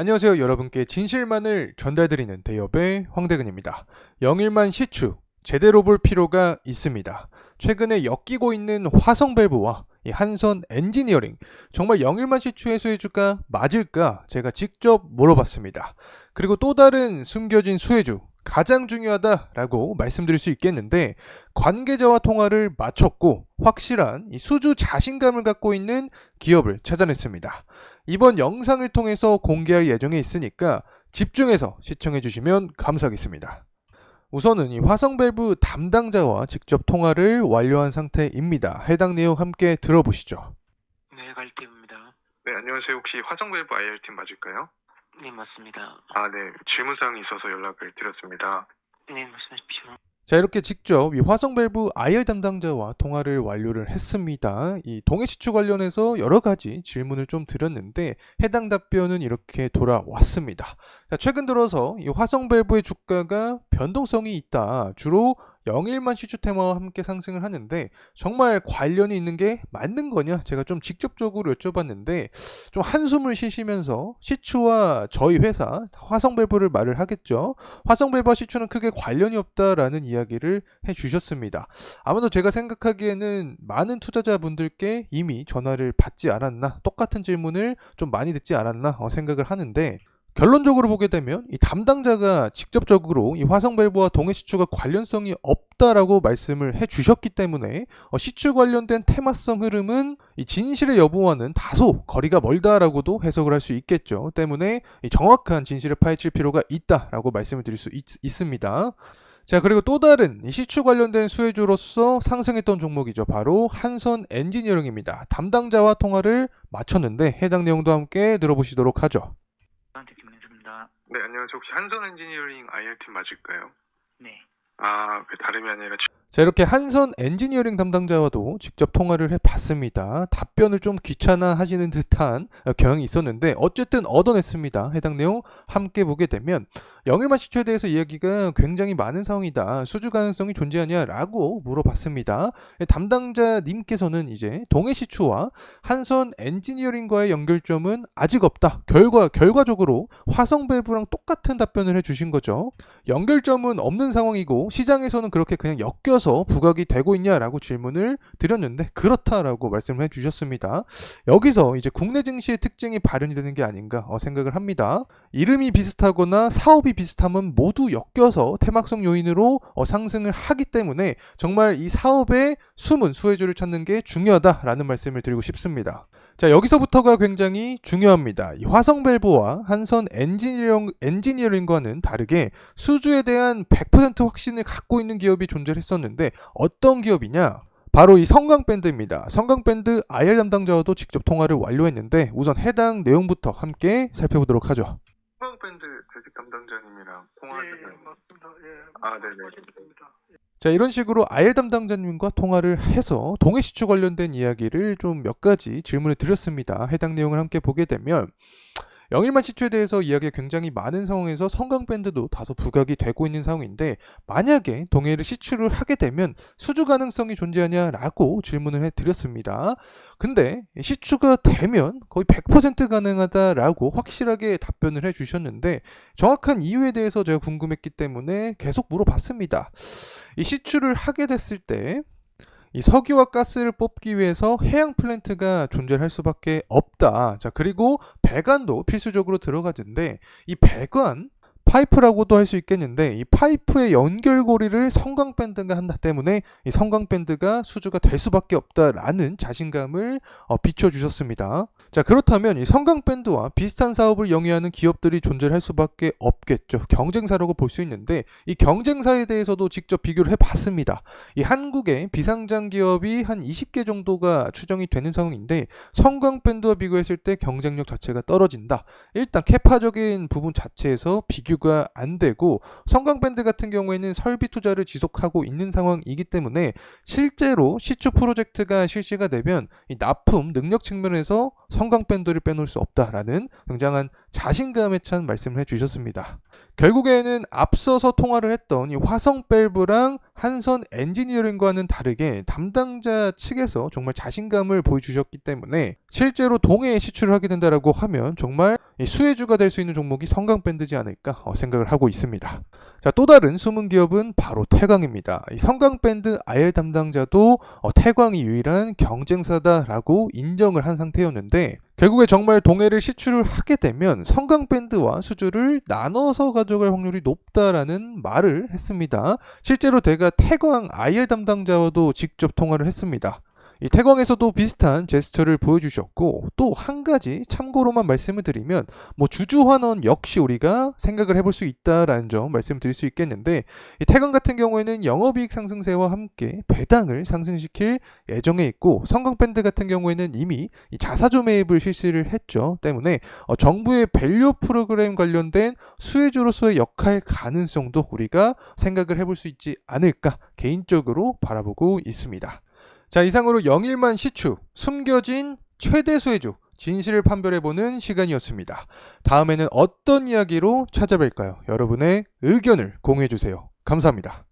안녕하세요. 여러분께 진실만을 전달드리는 대여배 황대근입니다. 영일만 시추 제대로 볼 필요가 있습니다. 최근에 엮이고 있는 화성밸브와 이 한선 엔지니어링, 정말 영일만 시추의 수혜주가 맞을까 제가 직접 물어봤습니다. 그리고 또 다른 숨겨진 수혜주, 가장 중요하다라고 말씀드릴 수 있겠는데, 관계자와 통화를 마쳤고 확실한 이 수주 자신감을 갖고 있는 기업을 찾아냈습니다. 이번 영상을 통해서 공개할 예정에 있으니까 집중해서 시청해 주시면 감사하겠습니다. 우선은 이 화성밸브 담당자와 직접 통화를 완료한 상태입니다. 해당 내용 함께 들어보시죠. 네, 갈대입니다. 네, 안녕하세요. 혹시 화성밸브 IR팀 맞을까요? 네, 맞습니다. 네. 질문사항이 있어서 연락을 드렸습니다. 네, 말씀하십시오. 자, 이렇게 직접 이 화성밸브 IR 담당자와 통화를 완료를 했습니다. 이 동해시추 관련해서 여러 가지 질문을 좀 드렸는데 해당 답변은 이렇게 돌아왔습니다. 자, 최근 들어서 이 화성밸브의 주가가 변동성이 있다. 주로 영일만 시추 테마와 함께 상승을 하는데 정말 관련이 있는 게 맞는 거냐? 제가 좀 직접적으로 여쭤봤는데 좀 한숨을 쉬시면서 시추와 저희 회사 화성밸브를 말을 하겠죠. 화성밸브와 시추는 크게 관련이 없다라는 이야기를 해주셨습니다. 아마도 제가 생각하기에는 많은 투자자분들께 이미 전화를 받지 않았나, 똑같은 질문을 좀 많이 듣지 않았나 생각을 하는데, 결론적으로 보게 되면 이 담당자가 직접적으로 이 화성밸브와 동해시추가 관련성이 없다라고 말씀을 해주셨기 때문에 시추 관련된 테마성 흐름은 이 진실의 여부와는 다소 거리가 멀다라고도 해석을 할 수 있겠죠. 때문에 이 정확한 진실을 파헤칠 필요가 있다라고 말씀을 드릴 수 있습니다. 자, 그리고 또 다른 이 시추 관련된 수혜주로서 상승했던 종목이죠. 바로 한선 엔지니어링입니다. 담당자와 통화를 마쳤는데 해당 내용도 함께 들어보시도록 하죠. 저한테 김민수입니다. 네, 안녕하세요. 혹시 한선 엔지니어링 IR팀 맞을까요? 네. 다름이 아니라 자, 이렇게 한선 엔지니어링 담당자와도 직접 통화를 해봤습니다. 답변을 좀 귀찮아 하시는 듯한 경향이 있었는데 어쨌든 얻어냈습니다. 해당 내용 함께 보게 되면 영일만 시추에 대해서 이야기가 굉장히 많은 상황이다. 수주 가능성이 존재하냐라고 물어봤습니다. 담당자님께서는 이제 동해시추와 한선 엔지니어링과의 연결점은 아직 없다. 결과적으로 화성밸브랑 똑같은 답변을 해주신 거죠. 연결점은 없는 상황이고 시장에서는 그렇게 그냥 엮여서 부각이 되고 있냐라고 질문을 드렸는데 그렇다라고 말씀을 해주셨습니다. 여기서 이제 국내 증시의 특징이 발현이 되는 게 아닌가 생각을 합니다. 이름이 비슷하거나 사업이 비슷하면 모두 엮여서 테마성 요인으로 상승을 하기 때문에 정말 이 사업의 숨은 수혜주를 찾는 게 중요하다라는 말씀을 드리고 싶습니다. 자, 여기서부터가 굉장히 중요합니다. 이 화성밸브와 한선 엔지니어링과는 다르게 수주에 대한 100% 확신을 갖고 있는 기업이 존재했었는데 어떤 기업이냐? 바로 이 성강밴드입니다. 성강밴드 IR 담당자와도 직접 통화를 완료했는데 우선 해당 내용부터 함께 살펴보도록 하죠. 화성밴드 재직 담당자님이랑 통화를 맞습니다. 네네. 자, 이런 식으로 IR 담당자님과 통화를 해서 동해시추 관련된 이야기를 좀 몇 가지 질문을 드렸습니다. 해당 내용을 함께 보게 되면 영일만 시추에 대해서 이야기가 굉장히 많은 상황에서 성강밴드도 다소 부각이 되고 있는 상황인데 만약에 동해를 시추를 하게 되면 수주 가능성이 존재하냐라고 질문을 해드렸습니다. 근데 시추가 되면 거의 100% 가능하다라고 확실하게 답변을 해주셨는데 정확한 이유에 대해서 제가 궁금했기 때문에 계속 물어봤습니다. 이 시추를 하게 됐을 때 이 석유와 가스를 뽑기 위해서 해양 플랜트가 존재할 수밖에 없다. 자, 그리고 배관도 필수적으로 들어가는데 이 배관 파이프라고도 할 수 있겠는데 이 파이프의 연결고리를 성강밴드가 한다 때문에 이 성강밴드가 수주가 될 수밖에 없다라는 자신감을 비춰주셨습니다. 자, 그렇다면 이 성강밴드와 비슷한 사업을 영위하는 기업들이 존재할 수밖에 없겠죠. 경쟁사라고 볼 수 있는데 이 경쟁사에 대해서도 직접 비교를 해봤습니다. 이 한국의 비상장 기업이 한 20개 정도가 추정이 되는 상황인데 성강밴드와 비교했을 때 경쟁력 자체가 떨어진다. 일단 캐파적인 부분 자체에서 비교가 안 되고 성강밴드 같은 경우에는 설비 투자를 지속하고 있는 상황이기 때문에 실제로 시추 프로젝트가 실시가 되면 이 납품 능력 측면에서 성강밴드를 빼놓을 수 없다라는 굉장한 자신감에 찬 말씀을 해주셨습니다. 결국에는 앞서서 통화를 했던 이 화성밸브랑 한선 엔지니어링과는 다르게 담당자 측에서 정말 자신감을 보여주셨기 때문에 실제로 동해에 시추를 하게 된다라고 하면 정말 이 수혜주가 될 수 있는 종목이 성강밴드지 않을까 생각을 하고 있습니다. 자, 또 다른 숨은 기업은 바로 태광입니다. 이 성강밴드 IR 담당자도 태광이 유일한 경쟁사다라고 인정을 한 상태였는데 결국에 정말 동해를 시추를 하게 되면 성강밴드와 수주를 나눠서 가져갈 확률이 높다라는 말을 했습니다. 실제로 제가 태광 IR 담당자와도 직접 통화를 했습니다. 이 태광에서도 비슷한 제스처를 보여주셨고 또 한 가지 참고로만 말씀을 드리면 주주환원 역시 우리가 생각을 해볼 수 있다라는 점 말씀을 드릴 수 있겠는데 이 태광 같은 경우에는 영업이익 상승세와 함께 배당을 상승시킬 예정에 있고 성강밴드 같은 경우에는 이미 이 자사주 매입을 실시를 했죠. 때문에 정부의 밸류 프로그램 관련된 수혜주로서의 역할 가능성도 우리가 생각을 해볼 수 있지 않을까 개인적으로 바라보고 있습니다. 자, 이상으로 영일만 시추, 숨겨진 최대 수혜주, 진실을 판별해보는 시간이었습니다. 다음에는 어떤 이야기로 찾아뵐까요? 여러분의 의견을 공유해주세요. 감사합니다.